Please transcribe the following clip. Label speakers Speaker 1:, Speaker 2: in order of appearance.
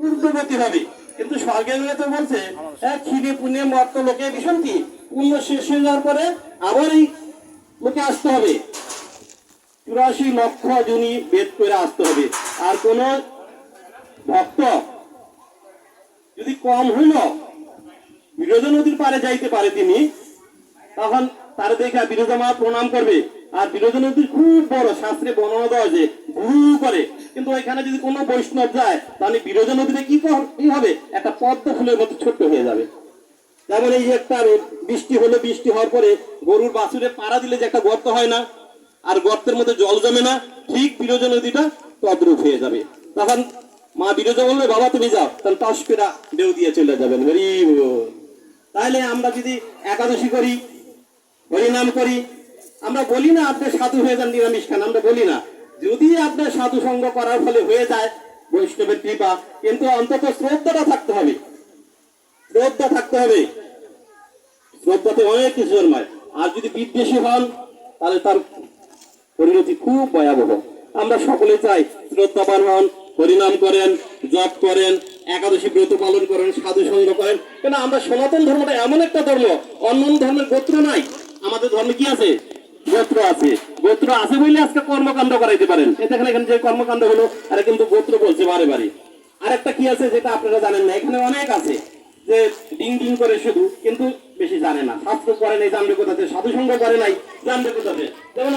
Speaker 1: ঊর্ধ্বগতি হবে। কিন্তু স্বর্গের তো বলছে ক্ষীরে পুণ্যে মর্ত লোকে ভীষণ কি পুণ্য শেষ হয়ে যাওয়ার পরে আবার এই লোকে আসতে হবে, 84 লক্ষ জনি বেদ করে আসতে হবে। আর কোন ভক্ত যদি কম হইল বিরোধা নদীর পারে যাইতে পারে তিনি, তখন তার দেখা বিরোধা মা প্রণাম করবে। আর বিরোধা নদী খুব বড়, শাস্ত্রে বর্ণনা দেওয়া যে গুরু করে, কিন্তু ওইখানে যদি কোনো বৈষ্ণব যায় তাহলে বিরোধা নদীতে কি হবে, একটা পদ্ম ফুলের মতো ছোট্ট হয়ে যাবে। যেমন এই যে একটা বৃষ্টি হলো, বৃষ্টি হওয়ার পরে গরুর বাছুরে পাড়া দিলে যে একটা গর্ত হয় না, আর গর্তের মধ্যে জল জমে না, ঠিক বিরোধা নদীটা তদ্রূপ হয়ে যাবে। তখন মা বিরোধা বলবে বাবা তুমি যাও, তখন টসকেরা ঢেউ দিয়ে চলে যাবেন। তাহলে আমরা যদি একাদশী করি, হরিনাম করি, আমরা বলি না আপনি সাধু হয়ে যান নিরামিষ খান, আমরা বলি না। যদি আপনার সাধু সঙ্গ করার ফলে হয়ে যায় বৈষ্ণবের কৃপা, কিন্তু অন্তত শ্রদ্ধাটা থাকতে হবে, শ্রদ্ধা থাকতে হবে। শ্রদ্ধাতে অনেক কিছু জন্মায়। আর যদি বিদ্বেষী হন তাহলে তার পরিণতি খুব ভয়াবহ। আমরা সকলে চাই শ্রদ্ধাবান হন, হরিনাম করেন, জপ করেন, একাদশী ব্রত পালন করেন, সাধু সঙ্গ করেন। কেন আমরা সনাতন ধর্মটা এমন একটা ধর্ম, অন্য ধর্মের গোত্র নাই। আমাদের ধর্মে কি আছে? গোত্র আছে। গোত্র আছে বলে আজকে কর্মকাণ্ড করাইতে পারেন। দেখেন এখানে যে কর্মকাণ্ড হলো, আরে কিন্তু গোত্র বলছে বারে বারে। আরেকটা কি আছে যেটা আপনারা জানেন না, এখানে অনেক আছে যে ডিং ডিং করে শুধু, কিন্তু বেশি জানে না। শাস্ত্র করে নাই জানবে কোথাতে, সাধু সঙ্গ করে নাই জানবে কোথাতে। যেমন